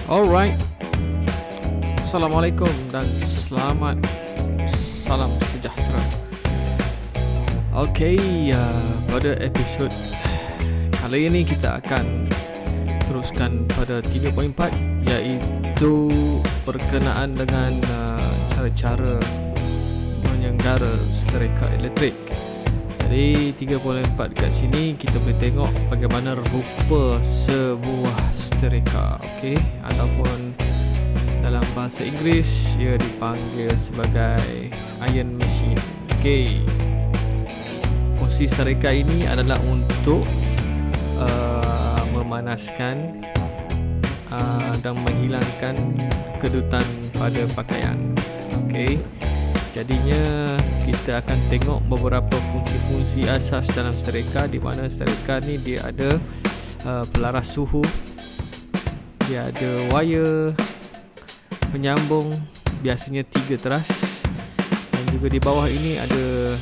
Alright, Assalamualaikum dan salam sejahtera. Okay, pada episod kali ini kita akan teruskan pada 3.4, iaitu berkenaan dengan cara-cara menyenggara seterika elektrik. Jadi 3.4 kat sini kita boleh tengok bagaimana rupa sebuah seterika, okey, ataupun dalam bahasa Inggeris ia dipanggil sebagai iron machine. Okey. Fungsi seterika ini adalah untuk memanaskan dan menghilangkan kedutan pada pakaian. Okey. Jadinya kita akan tengok beberapa fungsi-fungsi asas dalam seterika, di mana seterika ni dia ada pelaras suhu, dia ada wire penyambung, biasanya 3 teras, dan juga di bawah ini ada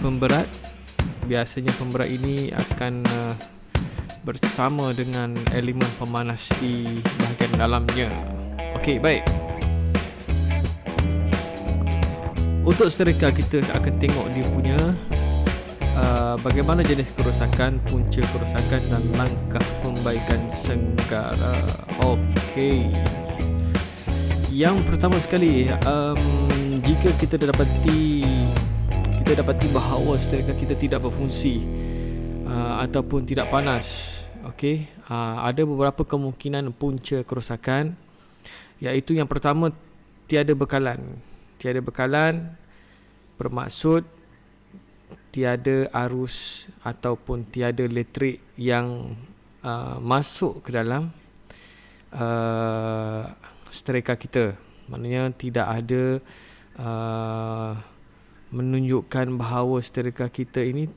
pemberat. Biasanya pemberat ini akan bersama dengan elemen pemanas di bahagian dalamnya. Okey, baik. Untuk seterika kita akan tengok dia punya bagaimana jenis kerosakan, punca kerosakan dan langkah pembaikan senggara. Okey. Yang pertama sekali, jika kita dapati bahawa seterika kita tidak berfungsi ataupun tidak panas, okey, ada beberapa kemungkinan punca kerosakan, iaitu yang pertama, tiada bekalan. Tiada bekalan bermaksud tiada arus ataupun tiada elektrik yang masuk ke dalam seterika kita. Maknanya tidak ada menunjukkan bahawa seterika kita ini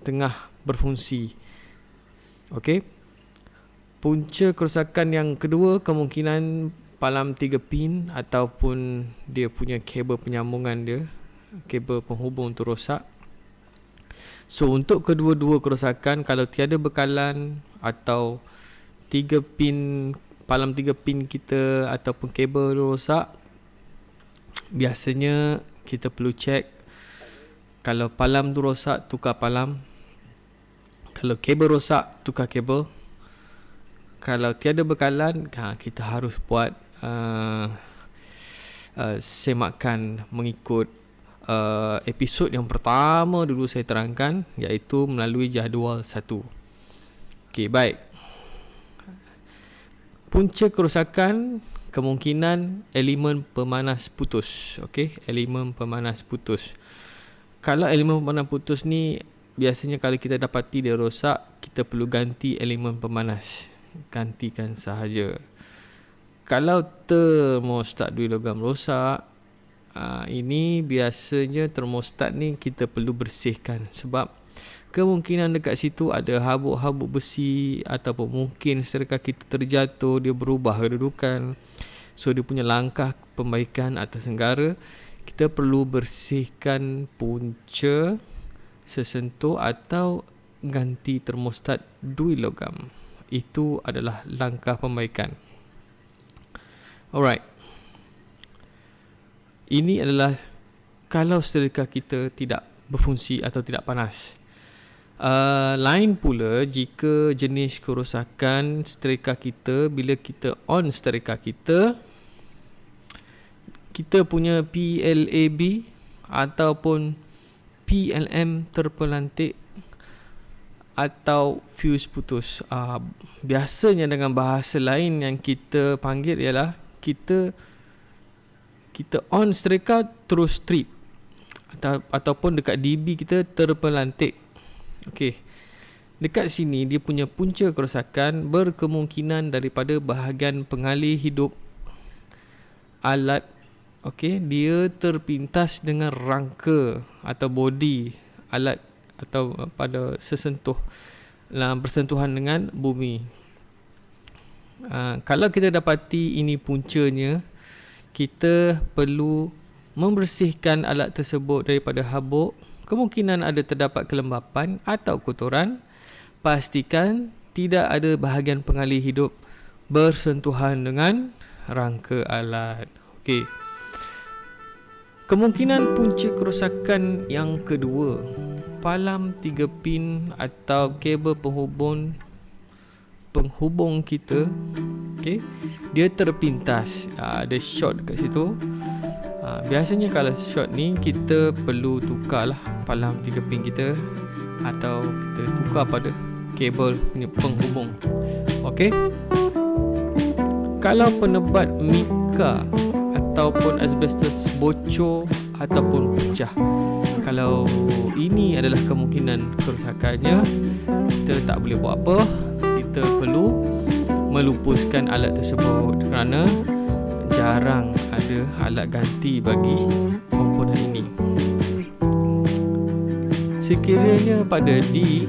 tengah berfungsi. Okey. Punca kerosakan yang kedua, kemungkinan palam 3 pin ataupun dia punya kabel penyambungan dia, kabel penghubung tu rosak. So untuk kedua-dua kerosakan, kalau tiada bekalan atau 3 pin, palam 3 pin kita ataupun kabel rosak, biasanya kita perlu cek. Kalau palam tu rosak, tukar palam. Kalau kabel rosak, tukar kabel. Kalau tiada bekalan, kita harus buat semakan mengikut episod yang pertama dulu saya terangkan, iaitu melalui jadual 1. Okey, baik. Punca kerosakan, kemungkinan elemen pemanas putus. Okey, elemen pemanas putus. Kalau elemen pemanas putus ni, biasanya kalau kita dapati dia rosak, kita perlu ganti elemen pemanas. Gantikan sahaja. Kalau termostat duit logam rosak, ini biasanya termostat ni kita perlu bersihkan, sebab kemungkinan dekat situ ada habuk-habuk besi, ataupun mungkin seterika kita terjatuh, dia berubah kedudukan. So dia punya langkah pembaikan atas senggara, kita perlu bersihkan punca sesentuh atau ganti termostat duit logam. Itu adalah langkah pembaikan. Alright. Ini adalah kalau seterika kita tidak berfungsi atau tidak panas. Lain pula jika jenis kerosakan seterika kita, bila kita on seterika kita, kita punya PLAB ataupun PLM terpelantik atau fuse putus. Biasanya dengan bahasa lain yang kita panggil ialah kita on seterika terus trip, ataupun dekat DB kita terpelantik. Okey. Dekat sini dia punya punca kerosakan berkemungkinan daripada bahagian pengalih hidup alat. Okey, dia terpintas dengan rangka atau body alat atau pada bersentuhan dengan bumi. Kalau kita dapati ini puncanya, kita perlu membersihkan alat tersebut daripada habuk. Kemungkinan ada terdapat kelembapan atau kotoran. Pastikan tidak ada bahagian pengalih hidup bersentuhan dengan rangka alat. Okey. Kemungkinan punca kerosakan yang kedua, palam 3 pin atau kabel penghubung kita, okey, dia terpintas, ada short kat situ. Biasanya kalau short ni kita perlu tukarlah palam 3 pin kita, atau kita tukar pada kabel punya penghubung. Okey. Kalau penebat mika ataupun asbestos bocor ataupun pecah, kalau ini adalah kemungkinan kerosakannya, kita tak boleh buat apa. Kita perlu melupuskan alat tersebut, kerana jarang ada alat ganti bagi komponen ini. Sekiranya pada D,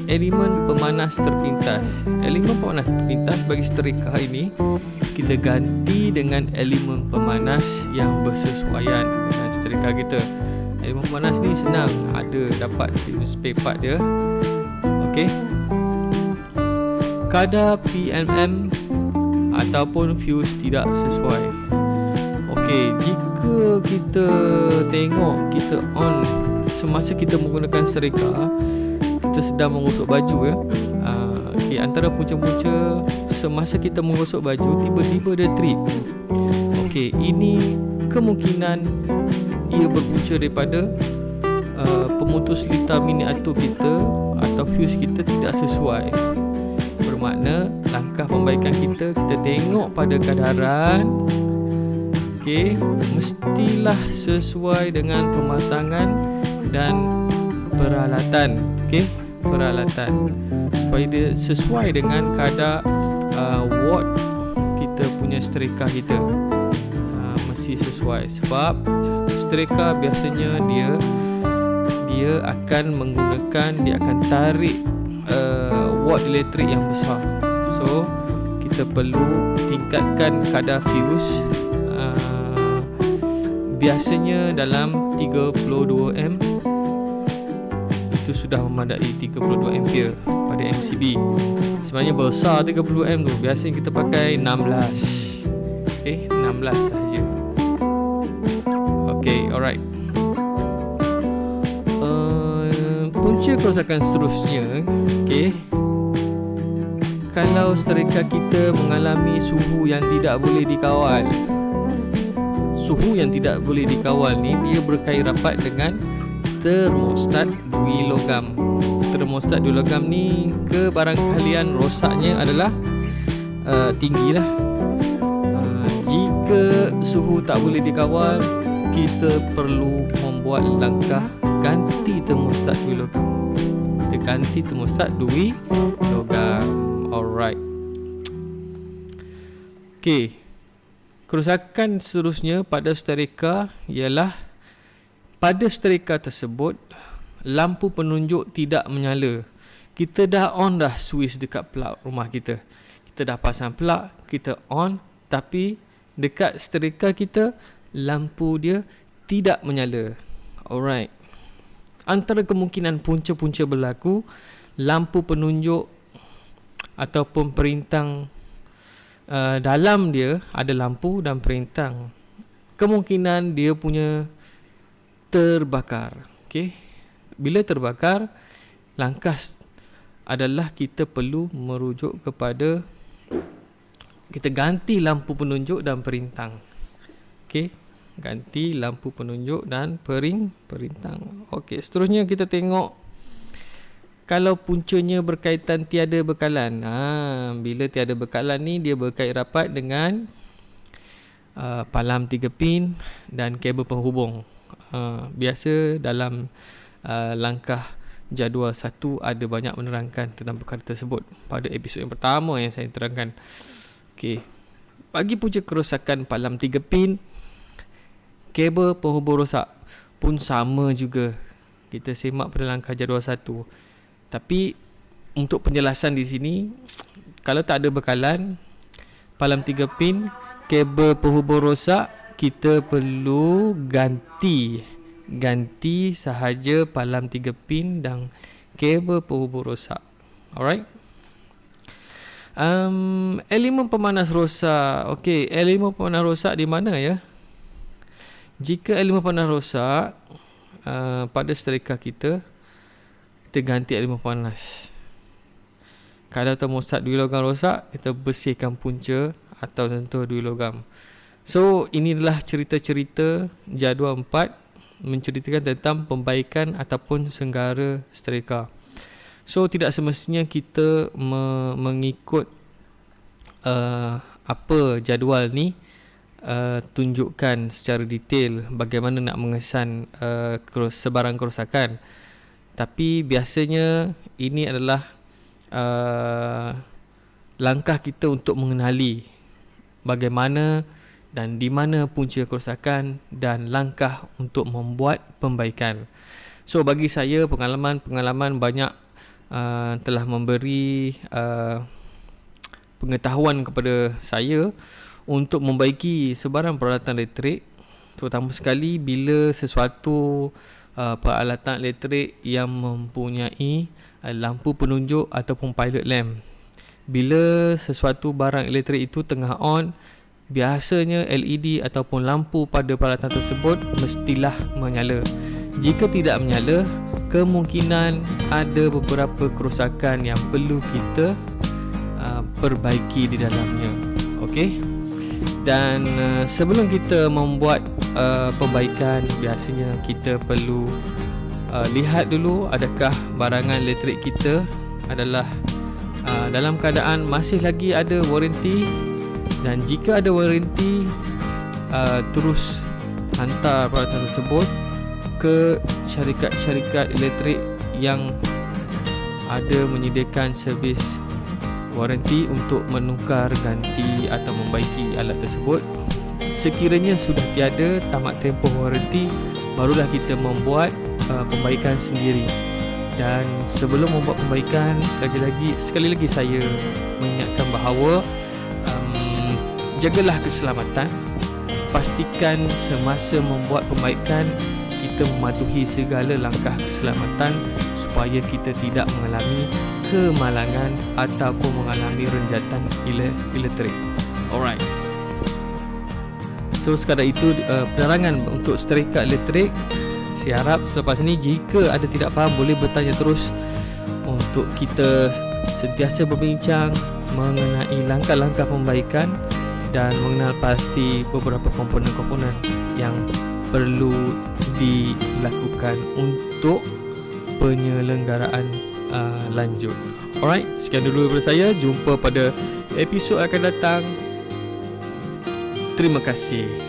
elemen pemanas terpintas. Elemen pemanas terpintas bagi seterika ini kita ganti dengan elemen pemanas yang bersesuaian dengan seterika kita. Elemen pemanas ni senang, ada dapat spare part dia. Okey. Kadar PMM ataupun fuse tidak sesuai. Okey, jika kita tengok kita on semasa kita menggunakan seterika, kita sedang menggosok baju ya. Okay, antara punca-punca semasa kita menggosok baju, tiba-tiba dia trip. Okey, ini kemungkinan ia berpunca daripada pemutus litar miniatur kita atau fuse kita tidak sesuai. Bermakna langkah pembaikan kita tengok pada kadaran. Okey, mestilah sesuai dengan pemasangan dan peralatan. Okey, peralatan supaya dia sesuai dengan kadar watt kita punya seterika kita. Mesti sesuai, sebab seterika biasanya dia akan tarik watt elektrik yang besar. So kita perlu tingkatkan kadar fuse. Biasanya dalam 32 amp itu sudah memadai 32 ampere pada MCB. Sebenarnya besar 30 amp tu, biasanya kita pakai 16. Okey, 16 sahaja. Okey, alright. Punca kerosakan seterusnya, okey, kalau seterika kita mengalami suhu yang tidak boleh dikawal. Suhu yang tidak boleh dikawal ni dia berkait rapat dengan termostat dui logam. Termostat dui logam ni kebarangkalian rosaknya adalah tinggilah. Jika suhu tak boleh dikawal, kita perlu membuat langkah ganti termostat dui logam. Kita ganti termostat dui logam. Alright. Okey. Kerosakan seterusnya pada seterika ialah pada seterika tersebut lampu penunjuk tidak menyala. Kita dah on dah switch dekat plug rumah kita. Kita dah pasang plug, kita on, tapi dekat seterika kita lampu dia tidak menyala. Alright. Antara kemungkinan punca-punca berlaku, lampu penunjuk ataupun perintang dalam dia ada lampu dan perintang. Kemungkinan dia punya terbakar. Okey. Bila terbakar, langkah adalah kita perlu merujuk kepada kita ganti lampu penunjuk dan perintang. Okey, ganti lampu penunjuk dan perintang. Okey, seterusnya kita tengok kalau puncanya berkaitan tiada bekalan. Bila tiada bekalan ni dia berkait rapat dengan palam 3 pin dan kabel penghubung. Biasa dalam langkah jadual 1 ada banyak menerangkan tentang perkara tersebut pada episod yang pertama yang saya terangkan. Okey. Bagi punca kerosakan palam 3 pin, kabel penghubung rosak pun sama juga. Kita semak pada langkah jadual 1. Tapi untuk penjelasan di sini, kalau tak ada bekalan palam 3 pin, kabel penghubung rosak, kita perlu ganti sahaja palam 3 pin dan kabel penghubung rosak. Alright. Elemen pemanas rosak. Okey, elemen pemanas rosak di mana ya? Jika elemen pemanas rosak pada setrika kita ganti elemen panas. Kalau termostat 2 logam rosak, kita bersihkan punca atau sentuh 2 logam. So, inilah cerita-cerita jadual 4 menceritakan tentang pembaikan ataupun senggara setrika. So, tidak semestinya kita mengikut apa jadual ni tunjukkan secara detail bagaimana nak mengesan sebarang kerosakan. Tapi biasanya ini adalah langkah kita untuk mengenali bagaimana dan di mana punca kerosakan dan langkah untuk membuat pembaikan. So bagi saya pengalaman banyak telah memberi pengetahuan kepada saya untuk membaiki sebarang peralatan elektrik, terutama sekali bila sesuatu peralatan elektrik yang mempunyai lampu penunjuk ataupun pilot lamp. Bila sesuatu barang elektrik itu tengah on, biasanya LED ataupun lampu pada peralatan tersebut mestilah menyala. Jika tidak menyala, kemungkinan ada beberapa kerosakan yang perlu kita perbaiki di dalamnya. Okey. Dan sebelum kita membuat pembaikan, biasanya kita perlu lihat dulu adakah barangan elektrik kita adalah dalam keadaan masih lagi ada waranti, dan jika ada waranti, terus hantar peralatan tersebut ke syarikat-syarikat elektrik yang ada menyediakan servis waranti untuk menukar, ganti atau membaiki alat tersebut. Sekiranya sudah tiada, tamat tempoh waranti, barulah kita membuat pembaikan sendiri. Dan sebelum membuat pembaikan, sekali lagi saya mengingatkan bahawa jagalah keselamatan. Pastikan semasa membuat pembaikan kita mematuhi segala langkah keselamatan supaya kita tidak mengalami kemalangan ataupun mengalami renjatan elektrik. Alright. So sekadar itu penerangan untuk setrika elektrik. Saya harap selepas ini jika ada tidak faham boleh bertanya terus untuk kita sentiasa berbincang mengenai langkah-langkah pembaikan dan mengenal pasti beberapa komponen-komponen yang perlu dilakukan untuk penyelenggaraan lanjut. Alright, sekian dulu daripada saya. Jumpa pada episod akan datang. Terima kasih.